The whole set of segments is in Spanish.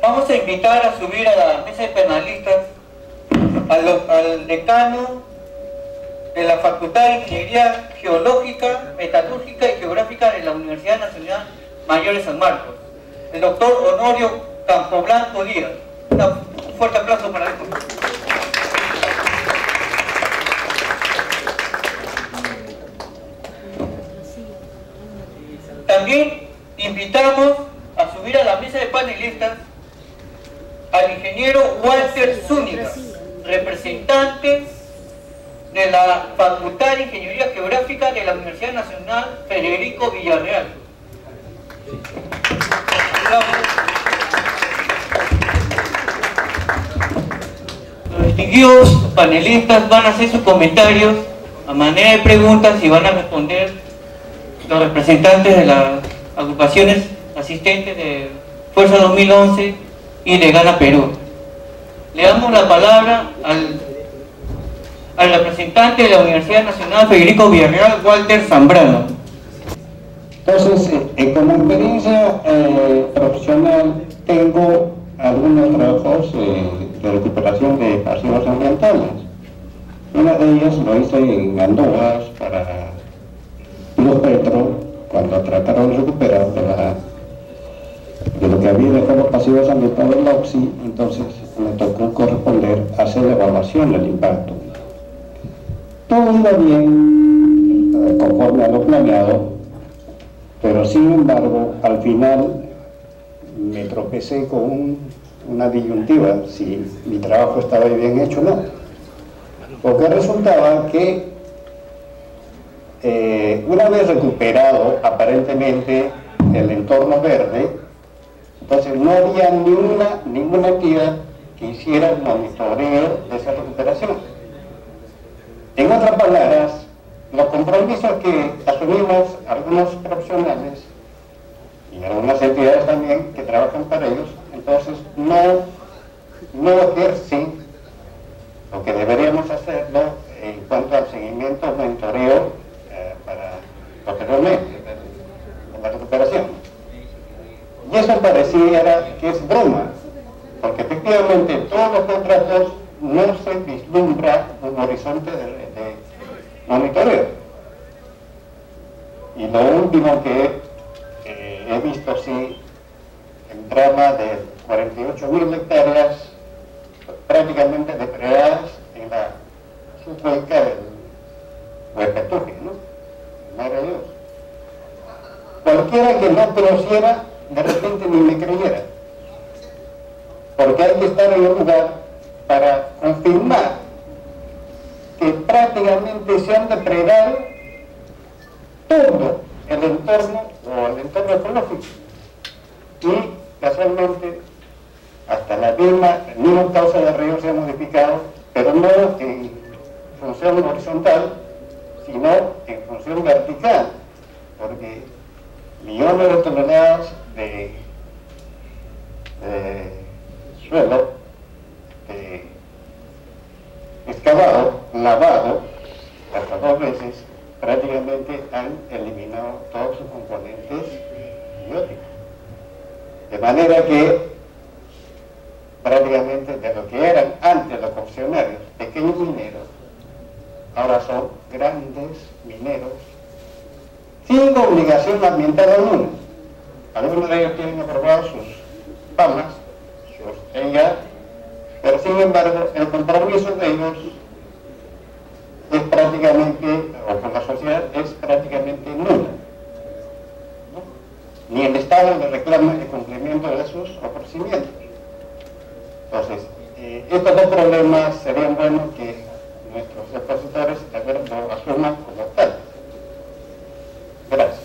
Vamos a invitar a subir a la mesa de penalistas al decano de la Facultad de Ingeniería Geológica, Metalúrgica y Geográfica de la Universidad Nacional Mayor de San Marcos, el doctor Honorio Campoblanco Díaz. Un fuerte aplauso para él. También invitamos a subir a la mesa de panelistas al ingeniero Walter Zúñiga, representante de la Facultad de Ingeniería Geográfica de la Universidad Nacional Federico Villarreal. Los distinguidos panelistas van a hacer sus comentarios a manera de preguntas y van a responder los representantes de las agrupaciones asistentes de Fuerza 2011 y de Gana Perú. Le damos la palabra al representante de la Universidad Nacional Federico Villarreal, Walter Zambrano. Entonces, como experiencia profesional, tengo algunos trabajos de recuperación de archivos ambientales. Una de ellas lo hice en Andújar para Plus Petro, cuando trataron de recuperar de lo que había dejado los pasivos ambientales del OXI. Entonces me tocó corresponder a hacer la evaluación del impacto. Todo iba bien, conforme a lo planeado, pero sin embargo, al final me tropecé con una disyuntiva, si mi trabajo estaba bien hecho o no. Porque resultaba que una vez recuperado aparentemente el entorno verde, entonces no había ninguna entidad que hiciera el monitoreo de esa recuperación. En otras palabras, los compromisos que asumimos algunos profesionales y algunas entidades también que trabajan para ellos, entonces no ejercen lo que deberíamos hacerlo en cuanto al seguimiento, monitoreo para posteriormente en la recuperación. Y eso pareciera que es broma, porque efectivamente en todos los contratos no se vislumbra un horizonte de monitoreo. Y lo último que he visto, sí, el drama de 48.000 hectáreas prácticamente depredadas en la subcuenca del Huepetuque, ¿no? Madre de Dios. Cualquiera que no conociera, de repente ni me creyera. Porque hay que estar en un lugar para confirmar que prácticamente se han depredado todo el entorno o el entorno ecológico. Y casualmente hasta la misma causa del río se ha modificado, pero no en función horizontal, sino en función vertical, porque millones de toneladas de suelo excavado, lavado, hasta 2 veces, prácticamente han eliminado todos sus componentes bióticos. De manera que prácticamente de lo que eran antes los concesionarios, pequeños mineros, ahora son grandes mineros sin obligación ambiental alguna. Algunos de ellos tienen aprobados sus PAMAS, sus EIA, pero sin embargo el compromiso de ellos es prácticamente, o con la sociedad, es prácticamente nula, ¿no? Ni el Estado le reclama el cumplimiento de sus ofrecimientos. Entonces, estos dos problemas serían buenos que nuestros expositores lo asuman como tal. Gracias.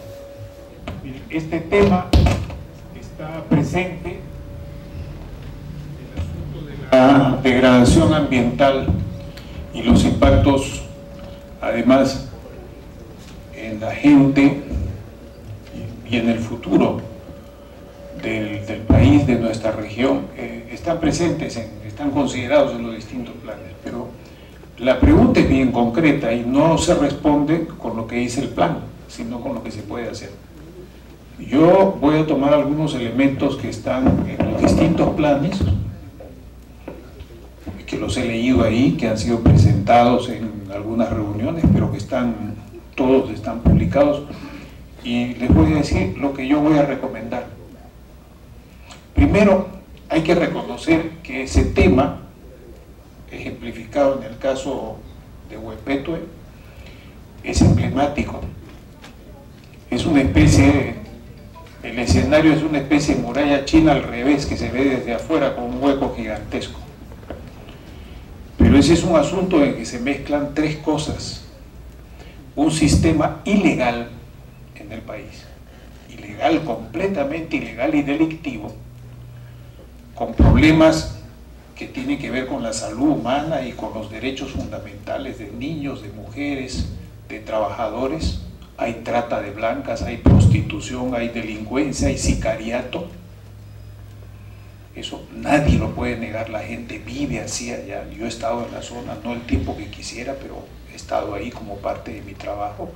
Este tema está presente, el asunto de la degradación ambiental y los impactos, además, en la gente y en el futuro del país, de nuestra región, están presentes, están considerados en los distintos planes. Pero la pregunta es bien concreta y no se responde con lo que dice el plan, sino con lo que se puede hacer. Yo voy a tomar algunos elementos que están en los distintos planes, que los he leído ahí, que han sido presentados en algunas reuniones, pero que todos están publicados, y les voy a decir lo que yo voy a recomendar. Primero, hay que reconocer que ese tema, ejemplificado en el caso de Huepetue, es emblemático. Es una especie, el escenario es una especie de muralla china al revés, que se ve desde afuera con un hueco gigantesco. Pero ese es un asunto en que se mezclan tres cosas. Un sistema ilegal en el país, ilegal, completamente ilegal y delictivo, con problemas que tienen que ver con la salud humana y con los derechos fundamentales de niños, de mujeres, de trabajadores. Hay trata de blancas, hay prostitución, hay delincuencia, hay sicariato. Eso nadie lo puede negar, la gente vive así allá. Yo he estado en la zona, no el tiempo que quisiera, pero he estado ahí como parte de mi trabajo.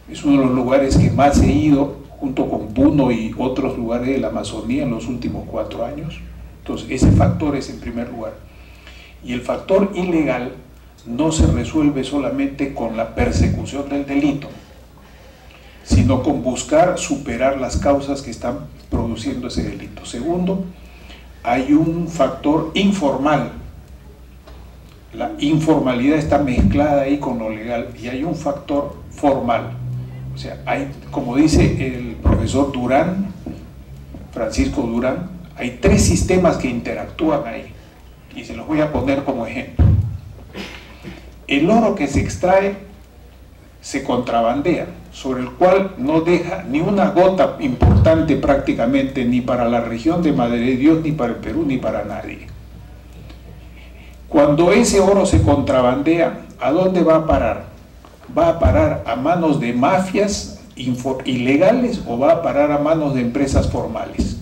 Es uno de los lugares que más he ido, junto con Puno y otros lugares de la Amazonía en los últimos 4 años. Entonces, ese factor es en primer lugar. Y el factor ilegal no se resuelve solamente con la persecución del delito, sino con buscar superar las causas que están produciendo ese delito. Segundo, hay un factor informal. La informalidad está mezclada ahí con lo legal, y hay un factor formal. O sea, hay, como dice el profesor Durán, Francisco Durán, hay 3 sistemas que interactúan ahí, y se los voy a poner como ejemplo. El oro que se extrae se contrabandea, sobre el cual no deja ni una gota importante prácticamente, ni para la región de Madre de Dios, ni para el Perú, ni para nadie. Cuando ese oro se contrabandea, ¿a dónde va a parar? ¿Va a parar a manos de mafias ilegales o va a parar a manos de empresas formales?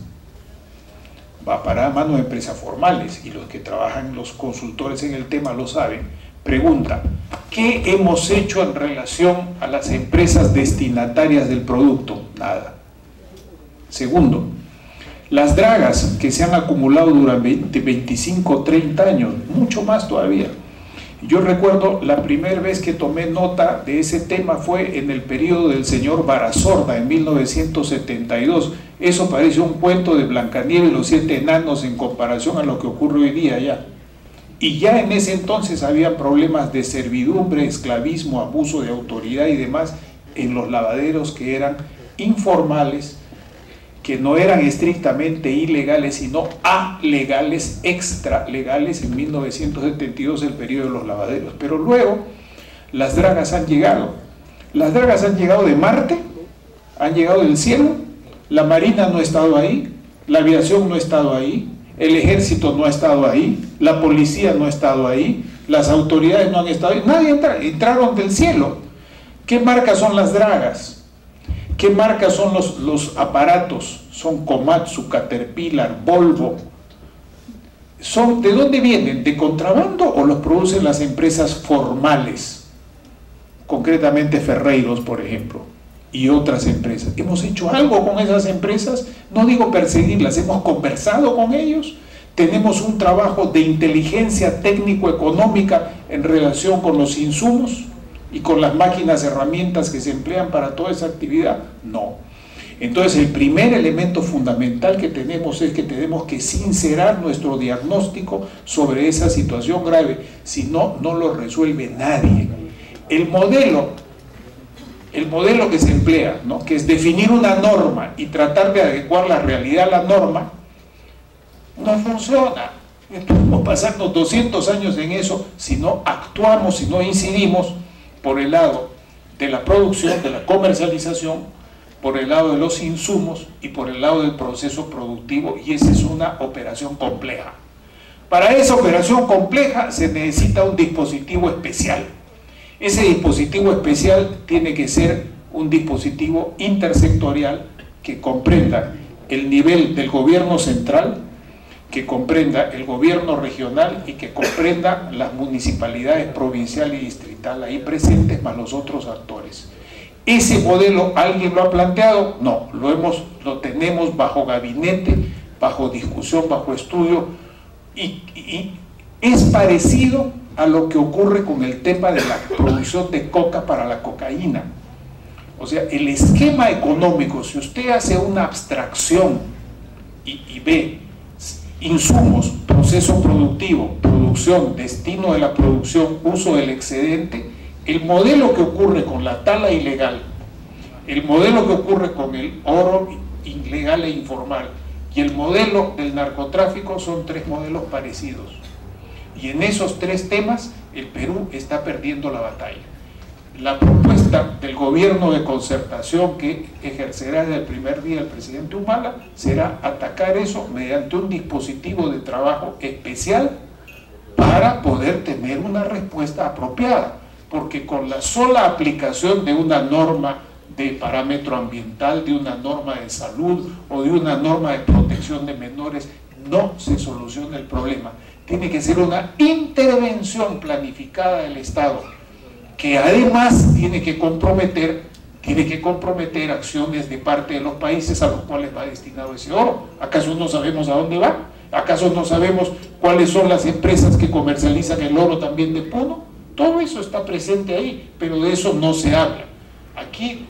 Va a parar a manos de empresas formales, y los que trabajan, los consultores en el tema lo saben. Pregunta: ¿qué hemos hecho en relación a las empresas destinatarias del producto? Nada. Segundo, las dragas que se han acumulado durante 25 o 30 años, mucho más todavía. Yo recuerdo la primera vez que tomé nota de ese tema fue en el periodo del señor Barazorda, en 1972. Eso parece un cuento de Blancanieves y los 7 enanos en comparación a lo que ocurre hoy día ya. Y ya en ese entonces había problemas de servidumbre, esclavismo, abuso de autoridad y demás en los lavaderos que eran informales, que no eran estrictamente ilegales, sino alegales, extralegales en 1972, el periodo de los lavaderos. Pero luego las dragas han llegado. Las dragas han llegado de Marte, han llegado del cielo. La Marina no ha estado ahí, la aviación no ha estado ahí, el ejército no ha estado ahí, la policía no ha estado ahí, las autoridades no han estado ahí, nadie entraron del cielo. ¿Qué marcas son las dragas? ¿Qué marcas son los aparatos? Son Komatsu, Caterpillar, Volvo. ¿De dónde vienen? ¿De contrabando o los producen las empresas formales? Concretamente Ferreiros, por ejemplo, y otras empresas. ¿Hemos hecho algo con esas empresas? No digo perseguirlas, hemos conversado con ellos. Tenemos un trabajo de inteligencia técnico-económica en relación con los insumos y con las máquinas, herramientas que se emplean para toda esa actividad. No. Entonces el primer elemento fundamental que tenemos es que tenemos que sincerar nuestro diagnóstico sobre esa situación grave, si no, no lo resuelve nadie. El modelo que se emplea, ¿no?, que es definir una norma y tratar de adecuar la realidad a la norma, no funciona. Estamos pasando 200 años en eso si no actuamos, si no incidimos por el lado de la producción, de la comercialización, por el lado de los insumos y por el lado del proceso productivo, y esa es una operación compleja. Para esa operación compleja se necesita un dispositivo especial. Ese dispositivo especial tiene que ser un dispositivo intersectorial que comprenda el nivel del gobierno central, que comprenda el gobierno regional y que comprenda las municipalidades provincial y distrital ahí presentes, más los otros actores. ¿Ese modelo alguien lo ha planteado? No, lo tenemos bajo gabinete, bajo discusión, bajo estudio, y es parecido a lo que ocurre con el tema de la producción de coca para la cocaína. O sea, el esquema económico, si usted hace una abstracción y ve insumos, proceso productivo, producción, destino de la producción, uso del excedente, el modelo que ocurre con la tala ilegal, el modelo que ocurre con el oro ilegal e informal y el modelo del narcotráfico son tres modelos parecidos. Y en esos tres temas el Perú está perdiendo la batalla. La propuesta del gobierno de concertación que ejercerá desde el primer día el presidente Humala será atacar eso mediante un dispositivo de trabajo especial para poder tener una respuesta apropiada, porque con la sola aplicación de una norma de parámetro ambiental, de una norma de salud o de una norma de protección de menores no se soluciona el problema. Tiene que ser una intervención planificada del Estado, que además tiene que comprometer acciones de parte de los países a los cuales va destinado ese oro. ¿Acaso no sabemos a dónde va? ¿Acaso no sabemos cuáles son las empresas que comercializan el oro también de Puno? Todo eso está presente ahí, pero de eso no se habla. Aquí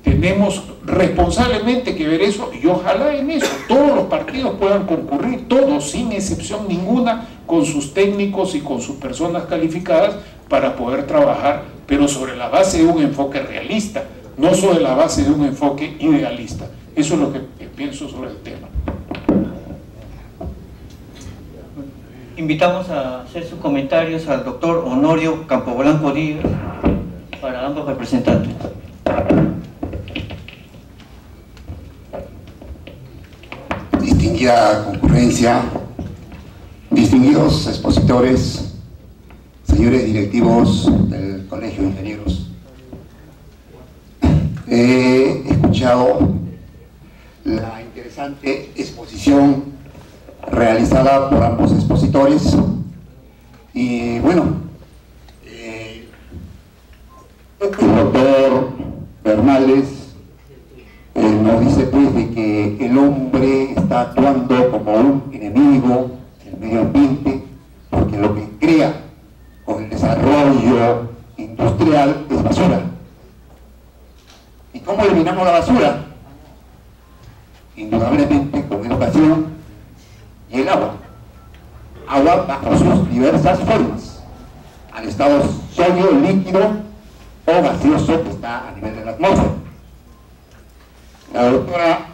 tenemos responsablemente que ver eso, y ojalá en eso todos los partidos puedan concurrir, todos, sin excepción ninguna, con sus técnicos y con sus personas calificadas para poder trabajar, pero sobre la base de un enfoque realista, no sobre la base de un enfoque idealista. Eso es lo que pienso sobre el tema. Invitamos a hacer sus comentarios al doctor Honorio Campoblanco Díaz para ambos representantes. Distinguida concurrencia, distinguidos expositores, señores directivos del Colegio de Ingenieros, he escuchado la interesante exposición realizada por ambos expositores y bueno, el doctor Bernales nos dice pues de que el hombre está actuando como un enemigo del medio ambiente porque lo que crea con el desarrollo industrial es basura. ¿Y cómo eliminamos la basura? Indudablemente con educación y el agua bajo sus diversas formas, al estado sólido, líquido o gaseoso que está a nivel de la atmósfera. La doctora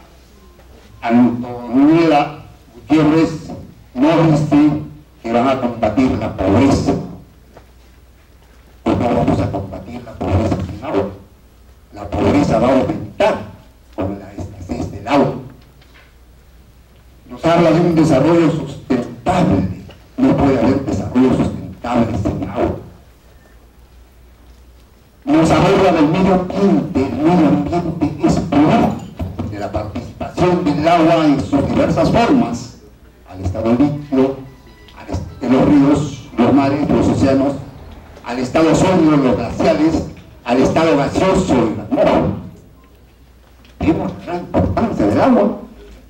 Antoniela Gutiérrez nos dice que van a combatir la pobreza. Pues no vamos a combatir la pobreza sin agua. La pobreza va a aumentar con la escasez del agua. Nos habla de un desarrollo sustentable. No puede haber desarrollo sustentable sin agua. Nos habla del medio ambiente. El medio ambiente es producto de la participación del agua en sus diversas formas, al estado líquido, de los ríos, los mares, los océanos, al estado sólido, los glaciares, al estado gaseoso y la atmósfera. Vemos la importancia del agua.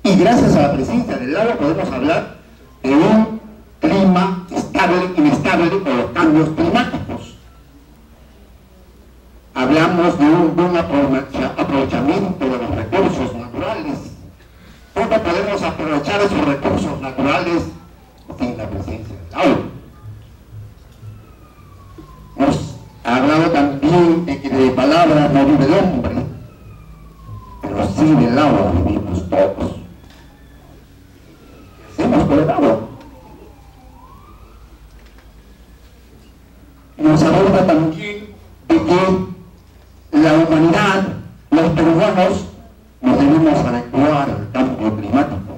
Y gracias a la presencia del agua podemos hablar de un clima estable, inestable o los cambios climáticos. Hablamos de un buen aprovechamiento de los recursos naturales. ¿Cómo podemos aprovechar esos recursos naturales sin la presencia del agua? Nos ha hablado también de que de palabras no vive el hombre, pero sí del agua vivimos todos. Hacemos por el agua. Nos aborda también de que la humanidad, los peruanos, nos debemos adecuar al cambio climático.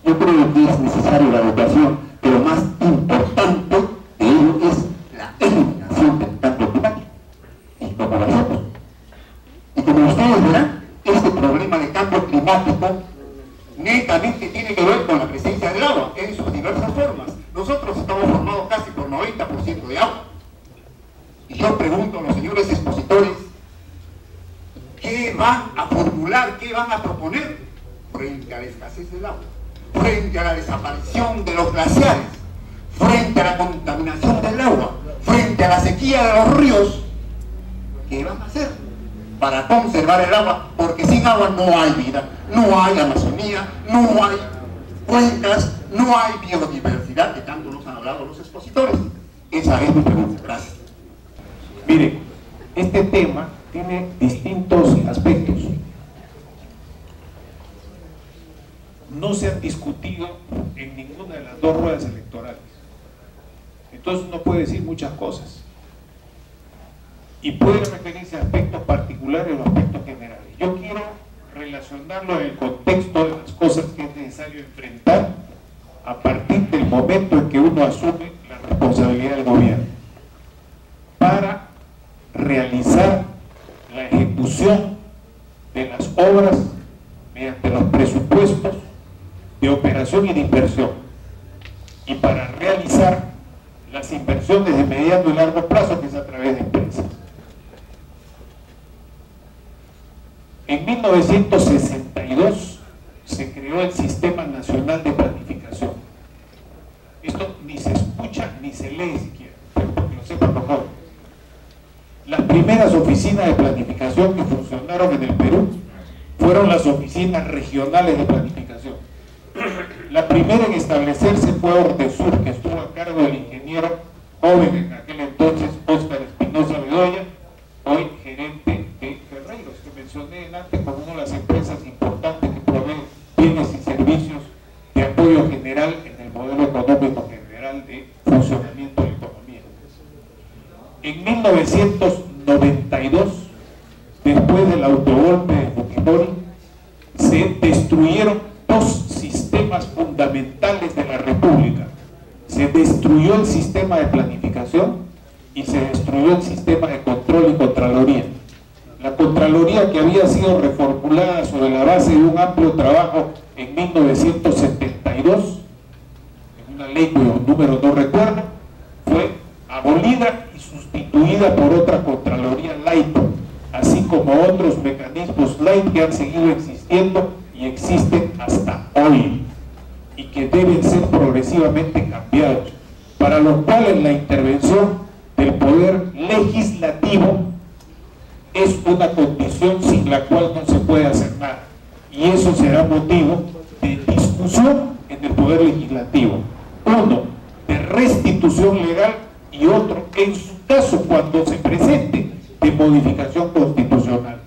Yo creo que es necesaria la educación, pero más importante de ello es la eliminación del cambio climático. Y como nosotros, y como ustedes verán, este problema de cambio climático ¿Qué van a formular, qué van a proponer frente a la escasez del agua, frente a la desaparición de los glaciares, frente a la contaminación del agua, frente a la sequía de los ríos? ¿Qué van a hacer para conservar el agua? Porque sin agua no hay vida, no hay Amazonía, no hay cuencas, no hay biodiversidad, que tanto nos han hablado los expositores. Esa es mi pregunta. Gracias. Mire, este tema tiene distintos aspectos. No se han discutido en ninguna de las dos ruedas electorales. Entonces uno puede decir muchas cosas. Y puede referirse a aspectos particulares o aspectos generales. Yo quiero relacionarlo en el contexto de las cosas que es necesario enfrentar a partir del momento en que uno asume la responsabilidad del gobierno para realizar la ejecución de las obras mediante los presupuestos de operación y de inversión, y para realizar las inversiones de mediano y largo plazo, que es a través de empresas. En 1962 se creó el Sistema Nacional de Planificación. Esto ni se escucha ni se lee siquiera, pero para que lo sepan los jóvenes. Las primeras oficinas de planificación que funcionaron en el Perú fueron las oficinas regionales de planificación. La primera en establecerse fue Ordesur, que estuvo a cargo del ingeniero joven en aquel entonces, Óscar Espinosa Bedoya, hoy gerente de Ferreiros, que mencioné antes como una de las empresas importantes que proveen bienes y servicios de apoyo general en el modelo económico general de funcionamiento de la economía. En 1992, después del autogolpe de Fujimori, se destruyeron dos sistemas fundamentales de la República. Se destruyó el sistema de planificación y se destruyó el sistema de control y contraloría. La Contraloría, que había sido reformulada sobre la base de un amplio trabajo en 1972, en una ley cuyo número no recuerdo, fue abolida y sustituida por otra Contraloría light, así como otros mecanismos light que han seguido existiendo y existen hasta hoy, y que deben ser progresivamente cambiados, para lo cual en la intervención del poder legislativo es una condición sin la cual no se puede hacer nada, y eso será motivo de discusión en el poder legislativo, uno de restitución legal y otro, en su caso, cuando se presente, de modificación constitucional.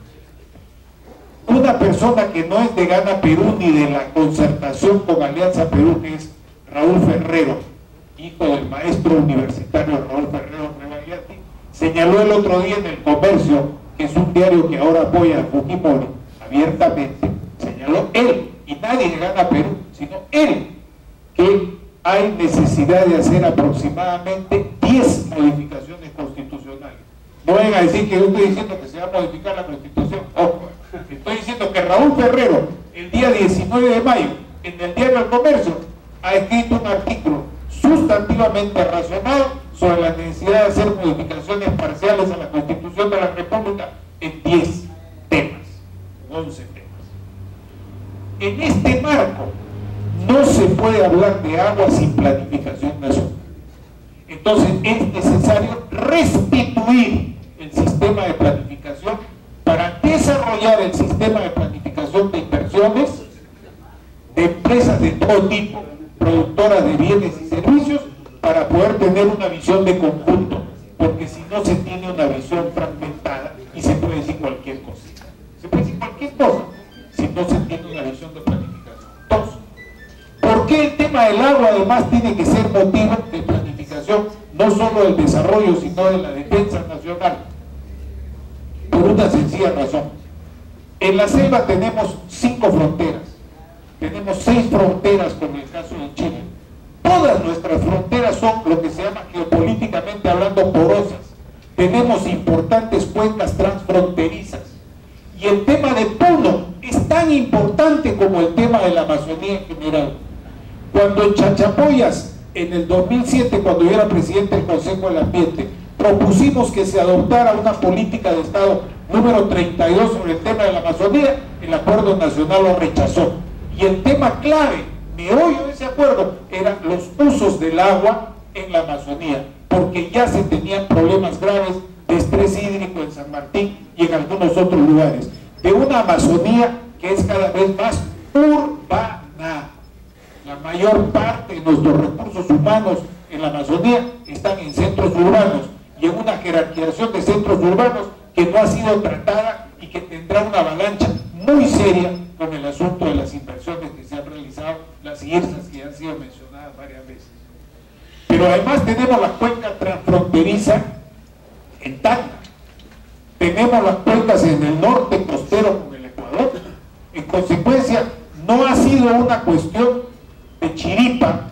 Una persona que no es de Gana Perú ni de la concertación con Alianza Perú, que es Raúl Ferrero, hijo del maestro universitario Raúl Ferrero Rebagliati, señaló el otro día en El Comercio, que es un diario que ahora apoya a Fujimori abiertamente, señaló él, y nadie de Gana Perú, sino él, que hay necesidad de hacer aproximadamente 10 modificaciones constitucionales. No vengan a decir que yo estoy diciendo que se va a modificar la Constitución. Ojo, estoy diciendo que Raúl Ferrero, el día 19 de mayo, en el diario El Comercio, ha escrito un artículo sustantivamente razonado sobre la necesidad de hacer modificaciones parciales a la Constitución de la República en 10 temas, 11 temas. En este marco, no se puede hablar de agua sin planificación nacional. Entonces es necesario restituir el sistema de planificación para desarrollar el sistema de planificación de inversiones de empresas de todo tipo, productoras de bienes y servicios, para poder tener una visión de conjunto, porque si no se tiene una visión fragmentada y se puede decir cualquier cosa. Se puede decir cualquier cosa si no se tiene una visión de planificación. Entonces, ¿por qué el tema del agua además tiene que ser motivo de planificación, no solo del desarrollo, sino de la defensa nacional? Por una sencilla razón. En la selva tenemos 5 fronteras, tenemos 6 fronteras con el caso de Chile. Todas nuestras fronteras son lo que se llama geopolíticamente hablando porosas. Tenemos importantes cuencas transfronterizas. Y el tema de Puno es tan importante como el tema de la Amazonía en general. Cuando en Chachapoyas, en el 2007, cuando yo era presidente del Consejo del Ambiente, propusimos que se adoptara una política de Estado número 32 sobre el tema de la Amazonía, el Acuerdo Nacional lo rechazó. Y el tema clave, meollo de ese acuerdo, eran los usos del agua en la Amazonía, porque ya se tenían problemas graves de estrés hídrico en San Martín y en algunos otros lugares, de una Amazonía que es cada vez más urbana. La mayor parte de nuestros recursos humanos en la Amazonía están en centros urbanos y en una jerarquización de centros urbanos que no ha sido tratada y que tendrá una avalancha muy seria con el asunto de las inversiones que se han realizado, las IRSAs que han sido mencionadas varias veces. Pero además tenemos la cuenca transfronteriza en Tacna, tenemos las cuencas en el norte costero con el Ecuador. En consecuencia, no ha sido una cuestión de chiripa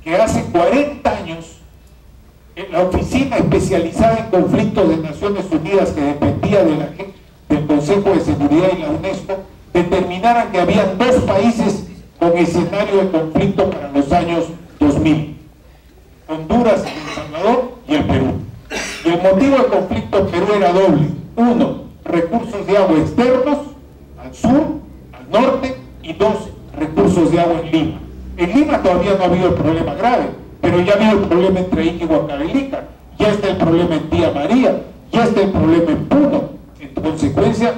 que hace 40 años la Oficina Especializada en Conflictos de Naciones Unidas, que dependía del Consejo de Seguridad y la UNESCO, determinaran que había dos países con escenario de conflicto para los años 2000: Honduras y El Salvador y el Perú. Y el motivo de conflicto en Perú era doble: uno, recursos de agua externos al sur, al norte, y dos, recursos de agua en Lima. En Lima todavía no ha habido el problema grave, pero ya ha habido el problema entre Ica y Huancavelica, ya está el problema en Tía María, ya está el problema en Puno. En consecuencia,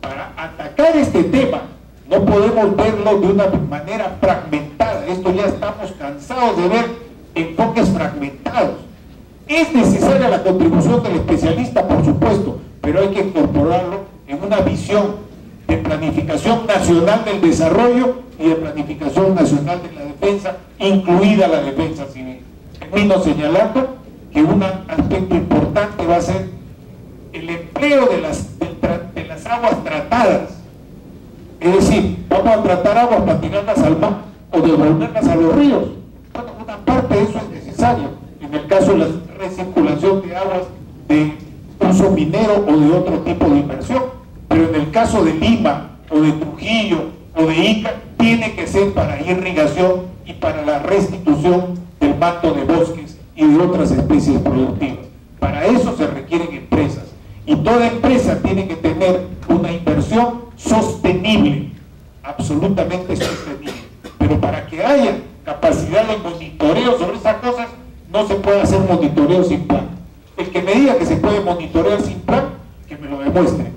para atacar este tema no podemos verlo de una manera fragmentada. Esto ya estamos cansados de ver enfoques fragmentados. Es necesaria la contribución del especialista, por supuesto, pero hay que incorporarlo en una visión de planificación nacional del desarrollo y de planificación nacional de la defensa, incluida la defensa civil. Termino señalando que un aspecto importante va a ser el empleo de las aguas tratadas. Es decir, vamos a tratar aguas para tirarlas al mar o devolverlas a los ríos. Bueno, una parte de eso es necesario en el caso de la recirculación de aguas de uso minero o de otro tipo de inversión, pero en el caso de Lima o de Trujillo o de Ica tiene que ser para irrigación y para la restitución del manto de bosques y de otras especies productivas. Para eso se requieren empresas, y toda empresa tiene que tener una inversión sostenible, absolutamente sostenible. Pero para que haya capacidad de monitoreo sobre esas cosas, no se puede hacer monitoreo sin plan. El que me diga que se puede monitorear sin plan, que me lo demuestre.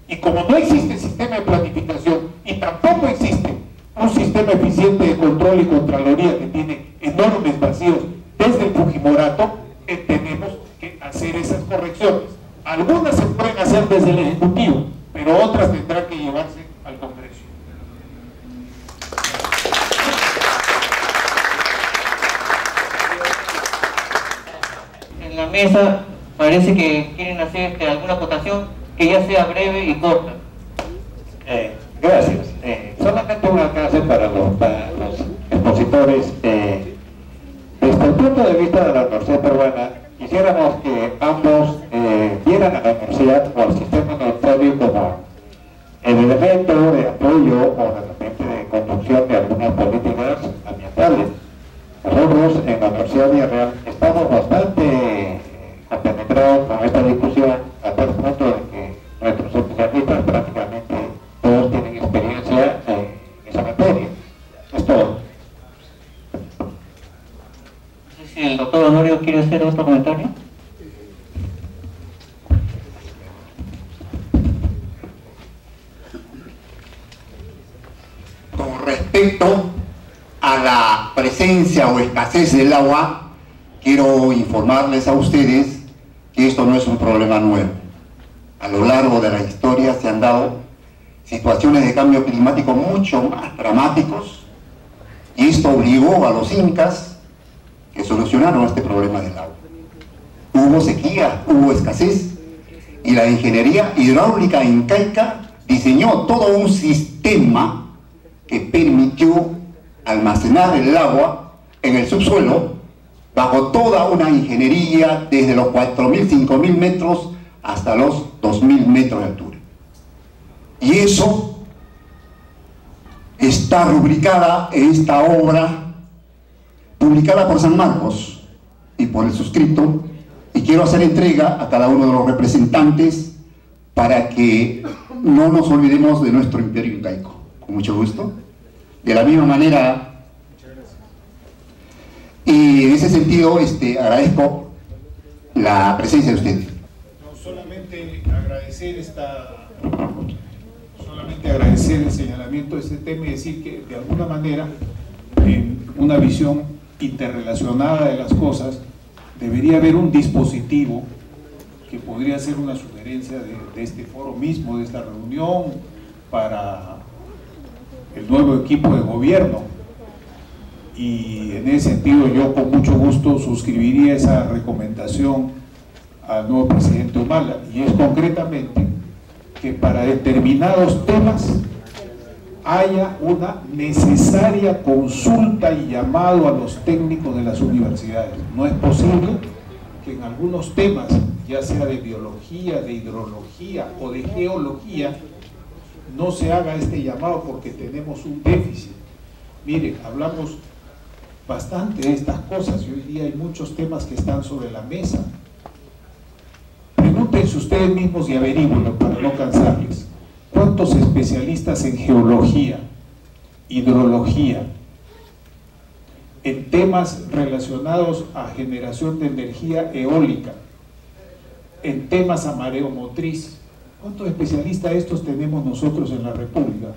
Y como no existe sistema de planificación y tampoco existe un sistema eficiente de control y contraloría, que tiene enormes vacíos desde el Fujimorato, tenemos que hacer esas correcciones. Algunas se pueden hacer desde el Ejecutivo, pero otras tendrán que llevarse al Congreso. En la mesa parece que quieren hacer alguna acotación que ya sea breve y corta. Gracias. Solamente una frase para los expositores. Desde el punto de vista de la universidad peruana, quisiéramos que ambos vieran a la universidad o al sistema universitario como el elemento de apoyo o de repente de conducción de algunas políticas ambientales. Nosotros en la Universidad Villarreal estamos bastante compenetrados con esta discusión, a tal punto de que nuestros especialistas prácticamente todos tienen experiencia en esa materia. Es todo. No sé si el doctor Honorio quiere hacer otro comentario. Con respecto a la presencia o escasez del agua, quiero informarles a ustedes que esto no es un problema nuevo. A lo largo de la historia se han dado situaciones de cambio climático mucho más dramáticos, y esto obligó a los incas que solucionaron este problema del agua. Hubo sequía, hubo escasez, y la ingeniería hidráulica incaica diseñó todo un sistema que permitió almacenar el agua en el subsuelo bajo toda una ingeniería desde los 4.000, 5.000 metros hasta los 2.000 metros de altura. Y eso está rubricada en esta obra publicada por San Marcos y por el suscripto, y quiero hacer entrega a cada uno de los representantes para que no nos olvidemos de nuestro imperio incaico. Con mucho gusto. De la misma manera, y en ese sentido agradezco la presencia de ustedes. No, solamente agradecer el señalamiento de este tema y decir que de alguna manera, en una visión interrelacionada de las cosas, debería haber un dispositivo que podría ser una sugerencia de este foro mismo, de esta reunión, para el nuevo equipo de gobierno. Y en ese sentido yo con mucho gusto suscribiría esa recomendación al nuevo presidente Humala, y es concretamente que para determinados temas haya una necesaria consulta y llamado a los técnicos de las universidades. No es posible que en algunos temas, ya sea de biología, de hidrología o de geología, no se haga este llamado porque tenemos un déficit. Mire, hablamos bastante de estas cosas y hoy día hay muchos temas que están sobre la mesa. Pregúntense ustedes mismos y averígüenlo para no cansarles. ¿Cuántos especialistas en geología, hidrología, en temas relacionados a generación de energía eólica, en temas a mareomotriz, cuántos especialistas estos tenemos nosotros en la República?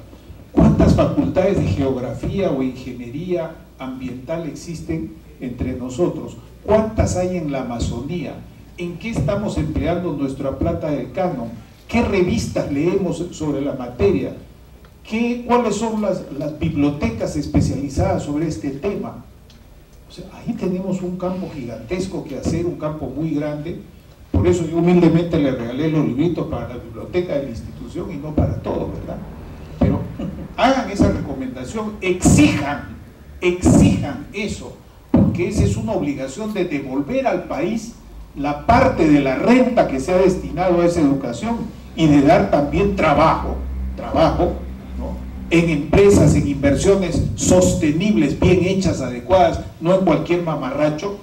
¿Cuántas facultades de geografía o ingeniería ambiental existen entre nosotros? ¿Cuántas hay en la Amazonía? ¿En qué estamos empleando nuestra plata del canon? ¿Qué revistas leemos sobre la materia? ¿Cuáles son las bibliotecas especializadas sobre este tema? O sea, ahí tenemos un campo gigantesco que hacer, un campo muy grande. Por eso yo humildemente le regalé los libritos para la biblioteca de la institución y no para todo, ¿verdad? Pero hagan esa recomendación, exijan eso, porque esa es una obligación de devolver al país la parte de la renta que se ha destinado a esa educación y de dar también trabajo, ¿no?, en empresas, en inversiones sostenibles, bien hechas, adecuadas, no en cualquier mamarracho,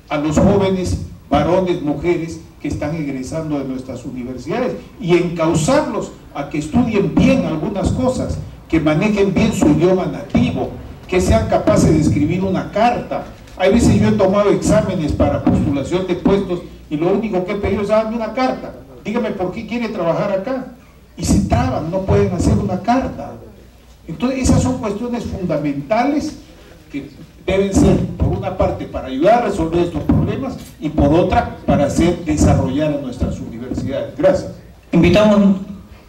a los jóvenes, varones, mujeres que están egresando de nuestras universidades, y encauzarlos a que estudien bien algunas cosas, que manejen bien su idioma nativo, que sean capaces de escribir una carta. Hay veces yo he tomado exámenes para postulación de puestos y lo único que he pedido es darme una carta, dígame por qué quiere trabajar acá, y se traban, no pueden hacer una carta. Entonces esas son cuestiones fundamentales que deben ser, por una parte, para ayudar a resolver estos problemas y por otra, para hacer desarrollar a nuestras universidades. Gracias. Invitamos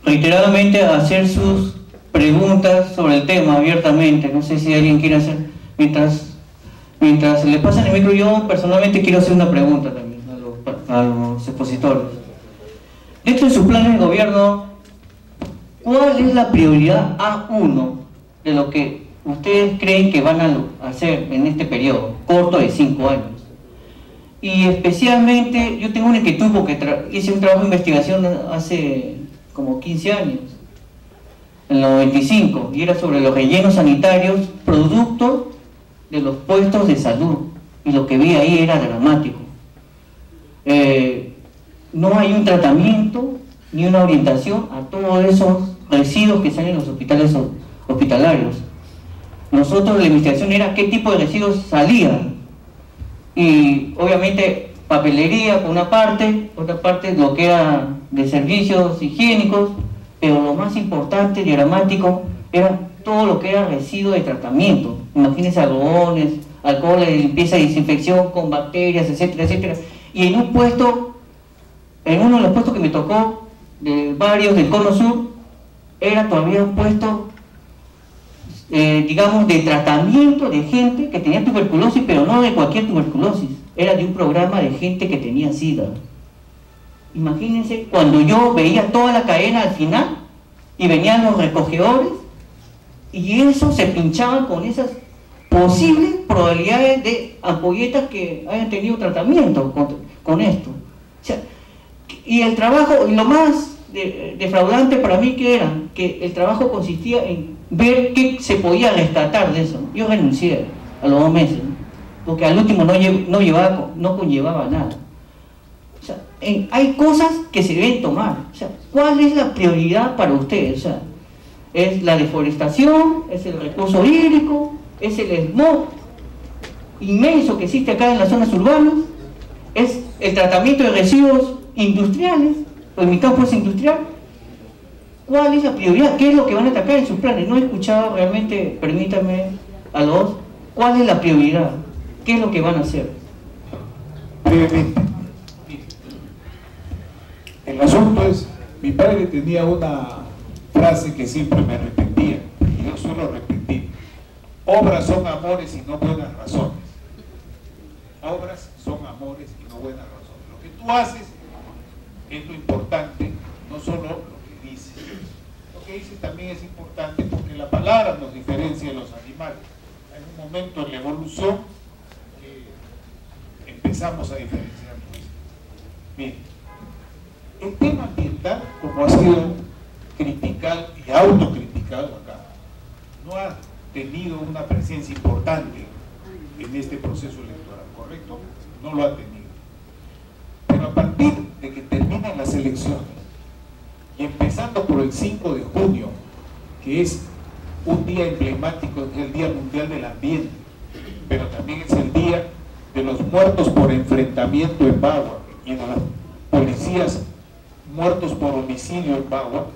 reiteradamente a hacer sus preguntas sobre el tema abiertamente. No sé si alguien quiere hacer, mientras le pasan el micro, yo personalmente quiero hacer una pregunta también a los expositores. Dentro de sus planes de gobierno, ¿cuál es la prioridad A1 de lo que ustedes creen que van a hacer en este periodo corto de 5 años? Y especialmente, yo tengo una inquietud porque hice un trabajo de investigación hace como 15 años, en el 95, y era sobre los rellenos sanitarios producto de los puestos de salud, y lo que vi ahí era dramático. No hay un tratamiento ni una orientación a todos esos residuos que salen en los hospitales hospitalarios. Nosotros la investigación era qué tipo de residuos salían, y obviamente papelería por una parte, otra parte lo que era de servicios higiénicos, pero lo más importante y dramático era todo lo que era residuo de tratamiento. Imagínense algodones, alcohol de limpieza y desinfección con bacterias, etcétera, etcétera. Y en uno de los puestos que me tocó, de varios del Cono Sur, era todavía un puesto, digamos, de tratamiento de gente que tenía tuberculosis, pero no de cualquier tuberculosis, era de un programa de gente que tenía SIDA. Imagínense, cuando yo veía toda la cadena al final, y venían los recogedores, y eso se pinchaban con esas posibles probabilidades de ampolletas que hayan tenido tratamiento con esto. O sea, y el trabajo, y lo más defraudante para mí que era, que el trabajo consistía en ver qué se podía rescatar de eso. Yo renuncié a los 2 meses, ¿no?, porque al último no conllevaba nada. hay cosas que se deben tomar. O sea, ¿cuál es la prioridad para ustedes? O sea, ¿es la deforestación? ¿Es el recurso hídrico? ¿Es el smog inmenso que existe acá en las zonas urbanas? ¿Es el tratamiento de residuos industriales o el mitad fuerza industrial? ¿Cuál es la prioridad? ¿Qué es lo que van a atacar en sus planes? No he escuchado realmente, permítanme a los dos, ¿cuál es la prioridad? ¿Qué es lo que van a hacer? Brevemente. El asunto es, mi padre tenía una frase que siempre me repetía, y yo suelo repetir: obras son amores y no buenas razones. Obras son amores y no buenas razones. Lo que tú haces es lo importante, no solo lo que dices. Lo que dices también es importante porque la palabra nos diferencia de los animales. Hay un momento en la evolución que empezamos a diferenciarnos. Bien. El tema ambiental, como ha sido criticado y autocriticado acá, no ha tenido una presencia importante en este proceso electoral, ¿correcto? No lo ha tenido. Pero a partir de que terminan las elecciones, y empezando por el 5 de junio, que es un día emblemático, es el Día Mundial del Ambiente, pero también es el día de los muertos por enfrentamiento en Bagua y de los policías muertos por homicidio en Bagua,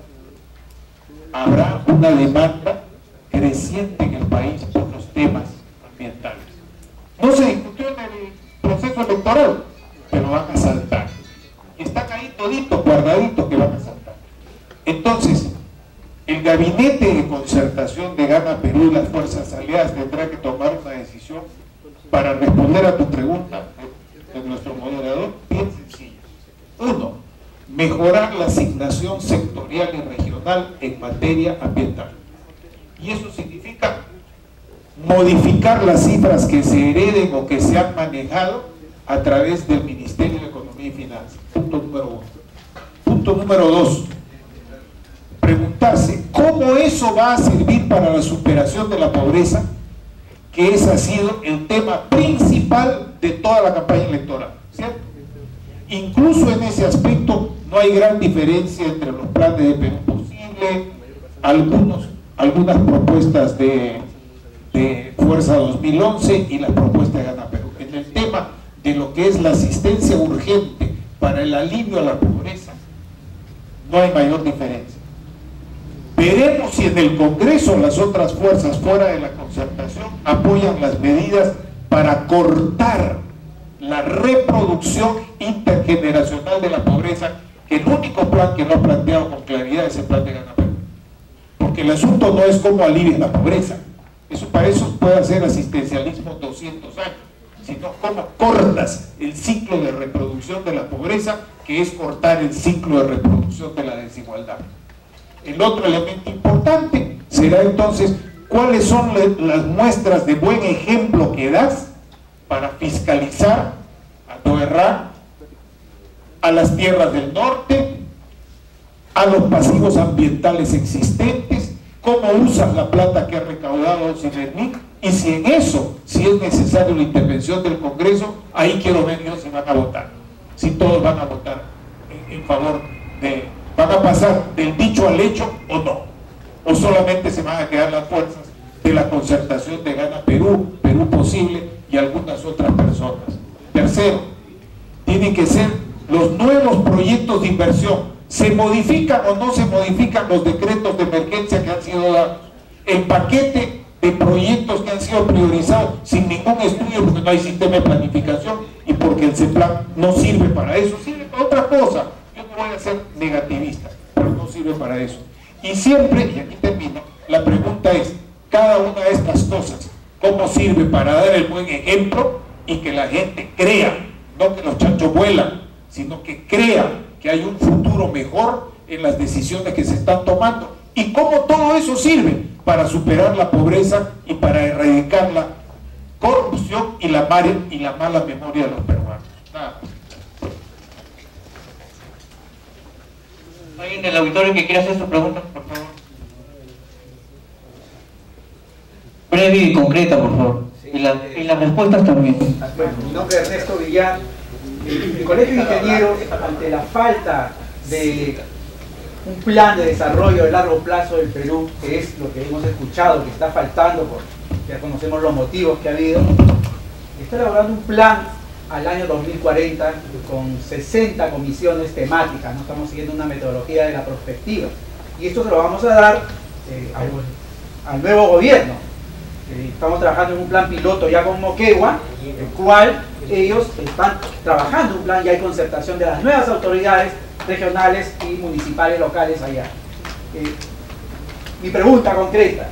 habrá una demanda creciente en el país por los temas ambientales. No se discutió en el proceso electoral, pero van a saltar. Y están ahí toditos, guardaditos, que van a saltar. Entonces, el gabinete de concertación de Gana Perú y las fuerzas aliadas tendrá que tomar una decisión para responder a tu pregunta de nuestro moderador, bien sencilla. Uno, mejorar la asignación sectorial y regional en materia ambiental. Y eso significa modificar las cifras que se hereden o que se han manejado a través del Ministerio de Economía y Finanzas. Punto número uno. Punto número dos, preguntarse cómo eso va a servir para la superación de la pobreza, que ese ha sido el tema principal de toda la campaña electoral, ¿cierto? Incluso en ese aspecto no hay gran diferencia entre los planes de Perú Posible, algunas propuestas de Fuerza 2011 y las propuestas de Gana Perú. En el tema de lo que es la asistencia urgente para el alivio a la pobreza, no hay mayor diferencia. Veremos si en el Congreso las otras fuerzas fuera de la concertación apoyan las medidas para cortar la reproducción intergeneracional de la pobreza, que el único plan que no ha planteado con claridad es el plan de Gana Perú. Porque el asunto no es cómo aliviar la pobreza, para eso puede hacer asistencialismo 200 años, sino cómo cortas el ciclo de reproducción de la pobreza, que es cortar el ciclo de reproducción de la desigualdad. El otro elemento importante será entonces cuáles son las muestras de buen ejemplo que das para fiscalizar a Toerra, a las tierras del norte, a los pasivos ambientales existentes, cómo usas la plata que ha recaudado Cinernic, y si en eso, si es necesaria la intervención del Congreso, ahí quiero ver yo si van a votar, si todos van a votar en favor de, van a pasar del dicho al hecho o no, o solamente se van a quedar las fuerzas de la concertación de Gana Perú, Perú Posible y algunas otras personas. Tercero, tienen que ser los nuevos proyectos de inversión. ¿Se modifican o no se modifican los decretos de emergencia que han sido dados? El paquete de proyectos que han sido priorizados sin ningún estudio, porque no hay sistema de planificación y porque el CEPLAN no sirve para eso, sirve para otra cosa. Yo no voy a ser negativista, pero no sirve para eso. Y siempre, y aquí termino, la pregunta es, cada una de estas cosas, ¿cómo sirve para dar el buen ejemplo y que la gente crea, no que los chanchos vuelan, sino que crea que hay un futuro mejor en las decisiones que se están tomando? Y cómo todo eso sirve para superar la pobreza y para erradicar la corrupción y la mala memoria de los peruanos. Nada. ¿Alguien del auditorio que quiera hacer su pregunta, por favor? Breve y concreta, por favor. Y las respuestas también. Mi nombre es Ernesto Villar, El Colegio de Ingenieros, ante la falta de un plan de desarrollo de largo plazo del Perú, que es lo que hemos escuchado que está faltando, porque ya conocemos los motivos que ha habido, está elaborando un plan al año 2040 con 60 comisiones temáticas, ¿no? Estamos siguiendo una metodología de la prospectiva, y esto se lo vamos a dar al nuevo gobierno. Estamos trabajando en un plan piloto ya con Moquegua, el cual ellos están trabajando un plan, ya hay concertación de las nuevas autoridades regionales y municipales locales allá. Mi pregunta concreta: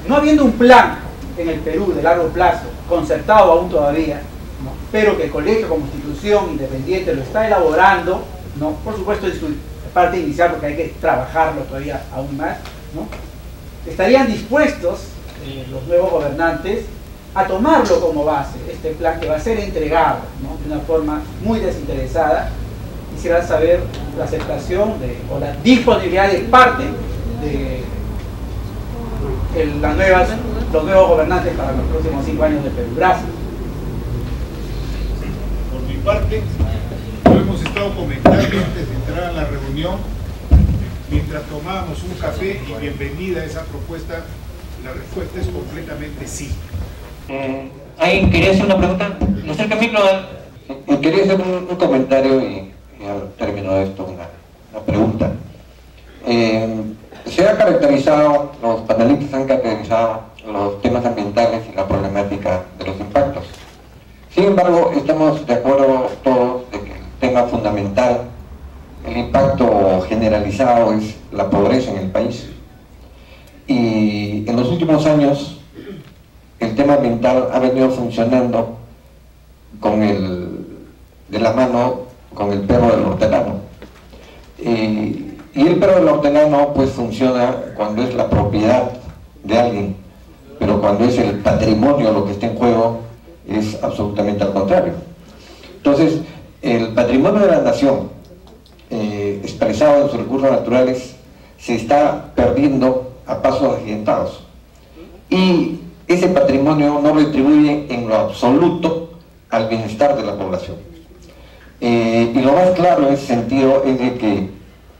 no habiendo un plan en el Perú de largo plazo, concertado aún todavía, ¿no?, pero que el colegio como institución independiente lo está elaborando, ¿no?, por supuesto en su parte inicial, porque hay que trabajarlo todavía aún más, ¿no?, ¿estarían dispuestos los nuevos gobernantes a tomarlo como base, este plan que va a ser entregado, ¿no?, de una forma muy desinteresada? Quisiera saber la aceptación o la disponibilidad de parte de los nuevos gobernantes para los próximos 5 años de Perú. Gracias. Por mi parte, lo hemos estado comentando antes de entrar a la reunión, mientras tomábamos un café, y bienvenida a esa propuesta. La respuesta es completamente sí. ¿Alguien quería hacer una pregunta? ¿No acerca el micro? Quería hacer un comentario y al término de esto una pregunta. Se ha caracterizado, los panelistas han caracterizado los temas ambientales y la problemática de los impactos. Sin embargo, estamos de acuerdo todos de que el tema fundamental, el impacto generalizado, es la pobreza en el país. Y en los últimos años el tema ambiental ha venido funcionando de la mano con el perro del hortelano. Y el perro del hortelano pues funciona cuando es la propiedad de alguien, pero cuando es el patrimonio lo que está en juego es absolutamente al contrario. Entonces, el patrimonio de la nación, expresado en sus recursos naturales, se está perdiendo a pasos agigantados, y ese patrimonio no retribuye en lo absoluto al bienestar de la población. Y lo más claro en ese sentido es de que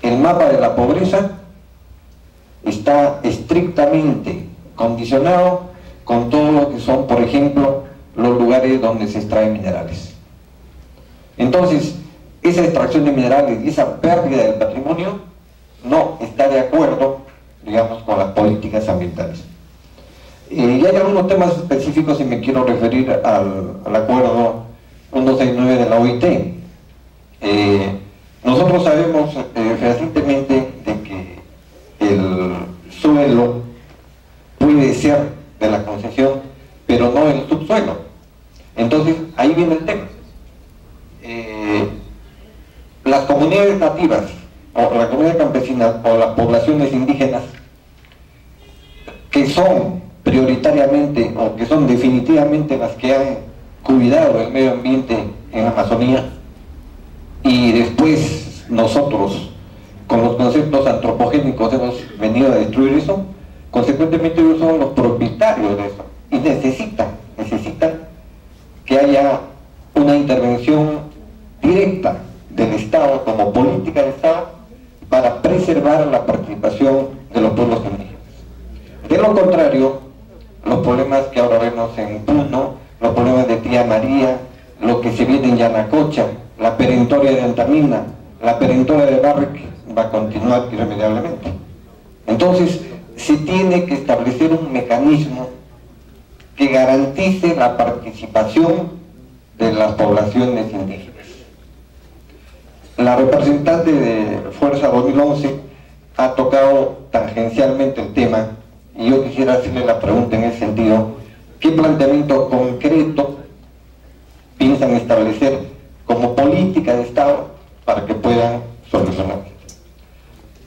el mapa de la pobreza está estrictamente condicionado con todo lo que son, por ejemplo, los lugares donde se extraen minerales. Entonces, esa extracción de minerales y esa pérdida del patrimonio no está de acuerdo, digamos, con las políticas ambientales. Y hay algunos temas específicos y me quiero referir al acuerdo 169 de la OIT. Nosotros sabemos fehacientemente de que el suelo puede ser de la concesión, pero no el subsuelo. Entonces, ahí viene el tema. Las comunidades nativas, o la comunidad campesina, o las poblaciones indígenas, que son prioritariamente o que son definitivamente las que han cuidado el medio ambiente en la Amazonía, y después nosotros con los conceptos antropogénicos hemos venido a destruir eso, consecuentemente ellos son los propietarios de eso y necesitan que haya una intervención directa del Estado como política de Estado para preservar la participación de los pueblos indígenas. De lo contrario, los problemas que ahora vemos en Puno, los problemas de Tía María, lo que se viene en Yanacocha, la perentoria de Antamina, la perentoria de Barrick, va a continuar irremediablemente. Entonces, se tiene que establecer un mecanismo que garantice la participación de las poblaciones indígenas. La representante de Fuerza 2011 ha tocado tangencialmente el tema, y yo quisiera hacerle la pregunta en ese sentido: ¿qué planteamiento concreto piensan establecer como política de Estado para que puedan solucionar?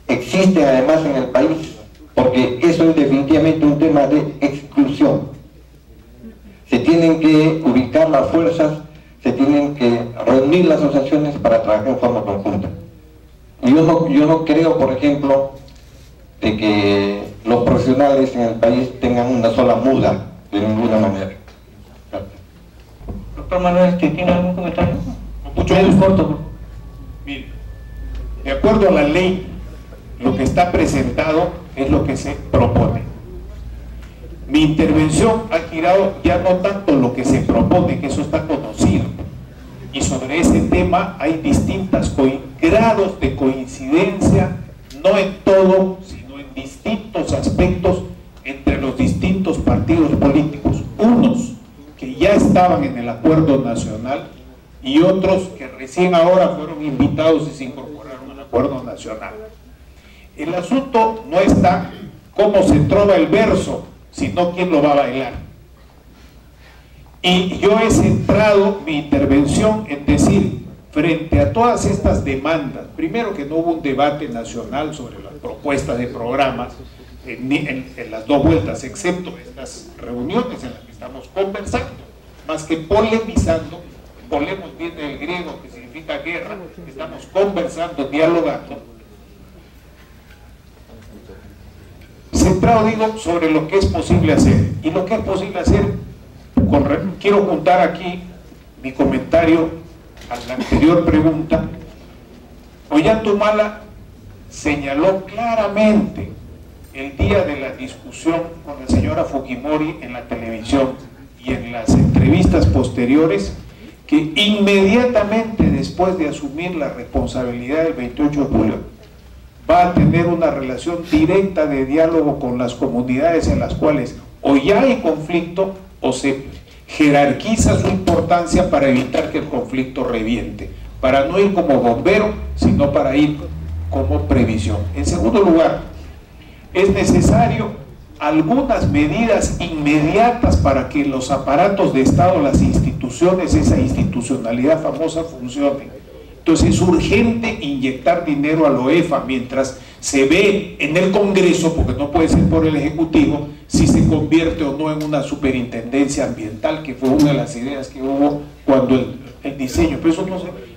Existen además en el país, porque eso es definitivamente un tema de exclusión. Se tienen que ubicar las fuerzas, se tienen que reunir las asociaciones para trabajar en forma conjunta. Y yo no creo, por ejemplo, de que los profesionales en el país tengan una sola muda, de ninguna manera. Doctor Manuel, ¿tiene algún comentario? Mucho gusto. Mire, de acuerdo a la ley, lo que está presentado es lo que se propone. Mi intervención ha girado ya no tanto lo que se propone, que eso está conocido, y sobre ese tema hay distintos grados de coincidencia, no en todo, sino en distintos aspectos entre los distintos partidos políticos, unos que ya estaban en el acuerdo nacional y otros que recién ahora fueron invitados y se incorporaron al acuerdo nacional. El asunto no está cómo se trova el verso, sino quién lo va a bailar. Y yo he centrado mi intervención en decir, frente a todas estas demandas, primero que no hubo un debate nacional sobre las propuestas de programas en las dos vueltas, excepto estas reuniones en las que estamos conversando, más que polemizando. Polemos viene del griego, que significa guerra, estamos conversando, dialogando. Centrado, digo, sobre lo que es posible hacer. Y lo que es posible hacer, quiero juntar aquí mi comentario a la anterior pregunta. Ollanta señaló claramente el día de la discusión con la señora Fujimori en la televisión y en las entrevistas posteriores, que inmediatamente después de asumir la responsabilidad del 28 de julio va a tener una relación directa de diálogo con las comunidades en las cuales o ya hay conflicto o se jerarquiza su importancia para evitar que el conflicto reviente, para no ir como bombero, sino para ir como previsión. En segundo lugar, es necesario algunas medidas inmediatas para que los aparatos de Estado, las instituciones, esa institucionalidad famosa funcione. Entonces es urgente inyectar dinero a la OEFA mientras se ve en el Congreso, porque no puede ser por el Ejecutivo, si se convierte o no en una superintendencia ambiental, que fue una de las ideas que hubo cuando el diseño. Pero eso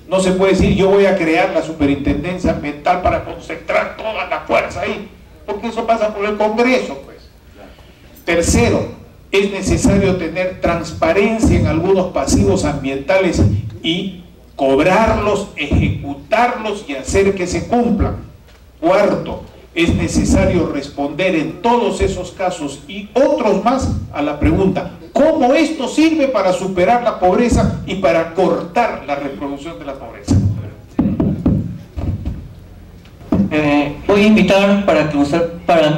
no se puede decir, yo voy a crear la superintendencia ambiental para concentrar toda la fuerza ahí, porque eso pasa por el Congreso, pues. Tercero, es necesario tener transparencia en algunos pasivos ambientales y cobrarlos, ejecutarlos y hacer que se cumplan. Cuarto, es necesario responder en todos esos casos y otros más a la pregunta, ¿cómo esto sirve para superar la pobreza y para cortar la reproducción de la pobreza? Voy a invitar para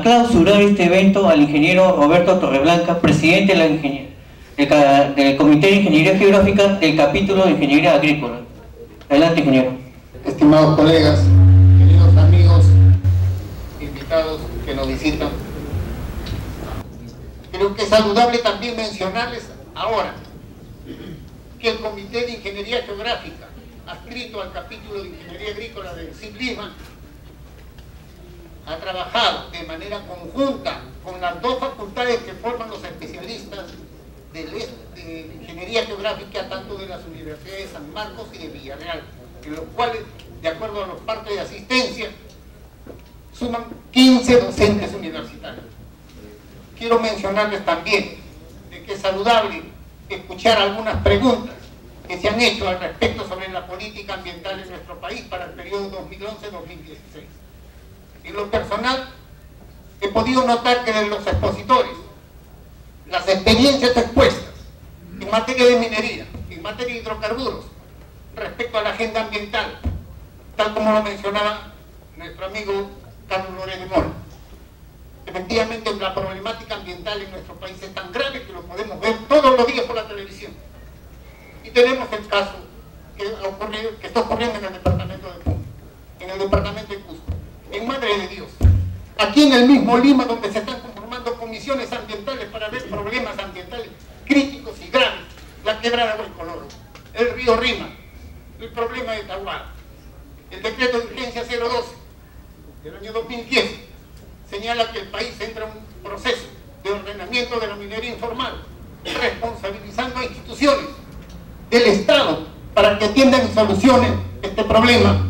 clausurar este evento al ingeniero Roberto Torreblanca, presidente del Comité de Ingeniería Geográfica del capítulo de Ingeniería Agrícola. Adelante, ingeniero. Estimados colegas, queridos amigos, invitados que nos visitan, creo que es saludable también mencionarles ahora que el Comité de Ingeniería Geográfica, adscrito al capítulo de Ingeniería Agrícola del CIPLIMA, ha trabajado de manera conjunta con las dos facultades que forman los especialistas de Ingeniería Geográfica, tanto de las universidades de San Marcos y de Villarreal, en los cuales, de acuerdo a los partes de asistencia, suman 15 docentes universitarios. Quiero mencionarles también de que es saludable escuchar algunas preguntas que se han hecho al respecto sobre la política ambiental en nuestro país para el periodo 2011-2016. En lo personal, he podido notar que de los expositores, las experiencias expuestas en materia de minería, en materia de hidrocarburos, respecto a la agenda ambiental, tal como lo mencionaba nuestro amigo Carlos Lórez de Mola. Efectivamente, la problemática ambiental en nuestro país es tan grave que lo podemos ver todos los días por la televisión. Y tenemos el caso que está ocurriendo en el departamento de Puno, en el departamento de Cusco, en Madre de Dios, aquí en el mismo Lima, donde se están conformando comisiones ambientales para ver problemas ambientales críticos y graves, la quebrada Huaycoloro, el río Rima, el problema de Tahuada, el decreto de urgencia 012 del año 2010 señala que el país entra en un proceso de ordenamiento de la minería informal, responsabilizando a instituciones del Estado para que atiendan y solucionen este problema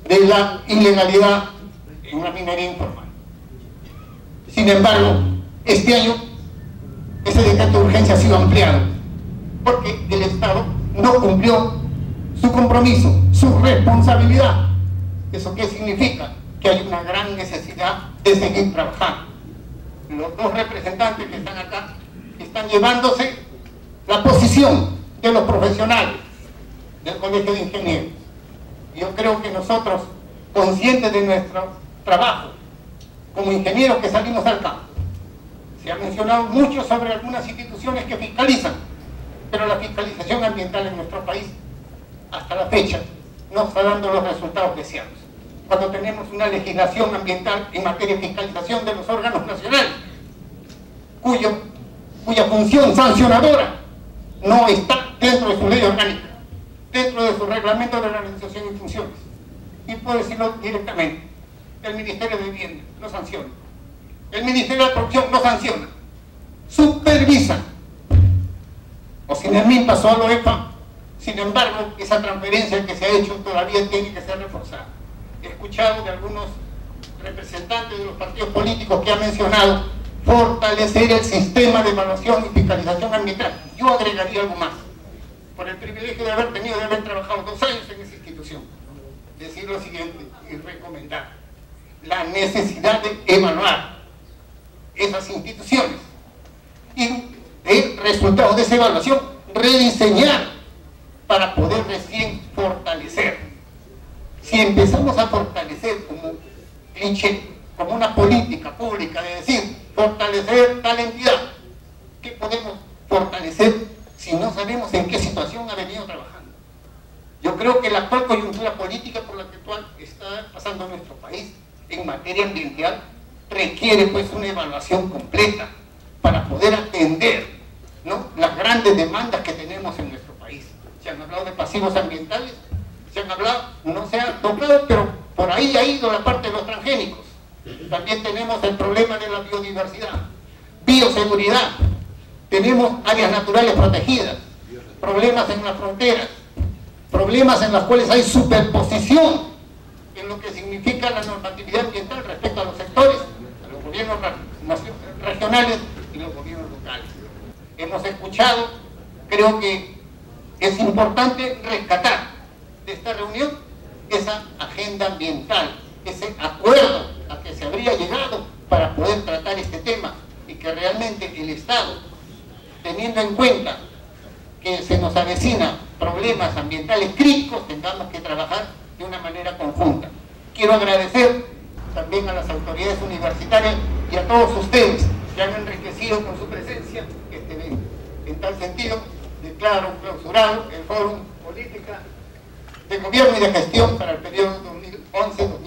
de la ilegalidad en la minería informal. Sin embargo, este año ese decreto de urgencia ha sido ampliado porque el Estado no cumplió su compromiso, su responsabilidad. ¿Eso qué significa? Que hay una gran necesidad de seguir trabajando. Los dos representantes que están acá están llevándose la posición de los profesionales del Colegio de Ingenieros. Yo creo que nosotros, conscientes de nuestro trabajo como ingenieros que salimos al campo, se ha mencionado mucho sobre algunas instituciones que fiscalizan, pero la fiscalización ambiental en nuestro país hasta la fecha no está dando los resultados deseados. Cuando tenemos una legislación ambiental en materia de fiscalización de los órganos nacionales, cuya función sancionadora no está dentro de su ley orgánica, dentro de su reglamento de organización y funciones. Y puedo decirlo directamente, el Ministerio de Vivienda no sanciona, el Ministerio de Producción no sanciona, supervisa, o sin el MIN pasó a la OEPA. Sin embargo, esa transferencia que se ha hecho todavía tiene que ser reforzada. He escuchado de algunos representantes de los partidos políticos que han mencionado fortalecer el sistema de evaluación y fiscalización ambiental. Yo agregaría algo más, por el privilegio de haber trabajado 2 años en esa institución. Decir lo siguiente y recomendar la necesidad de evaluar esas instituciones y de resultados de esa evaluación rediseñar para poder recién fortalecer. Si empezamos a fortalecer como cliché, como una política pública de decir fortalecer tal entidad, ¿qué podemos fortalecer si no sabemos en qué situación ha venido trabajando? Yo creo que la actual coyuntura política por la que está pasando nuestro país en materia ambiental requiere pues una evaluación completa para poder atender, ¿no?, las grandes demandas que tenemos en nuestro país. Se han hablado de pasivos ambientales, se han hablado, no se ha tocado, pero por ahí ha ido la parte de los transgénicos. También tenemos el problema de la biodiversidad, bioseguridad, tenemos áreas naturales protegidas, problemas en las fronteras, problemas en los cuales hay superposición en lo que significa la normatividad ambiental respecto a los sectores, a los gobiernos regionales y los gobiernos locales. Hemos escuchado, creo que es importante rescatar de esta reunión esa agenda ambiental, ese acuerdo a que se habría llegado para poder tratar este tema y que realmente el Estado, teniendo en cuenta que se nos avecina problemas ambientales críticos, tengamos que trabajar de una manera conjunta. Quiero agradecer también a las autoridades universitarias y a todos ustedes que han enriquecido con su presencia este evento. En tal sentido, declaro clausurado el Fórum Política de Gobierno y de Gestión para el periodo 2011-2015.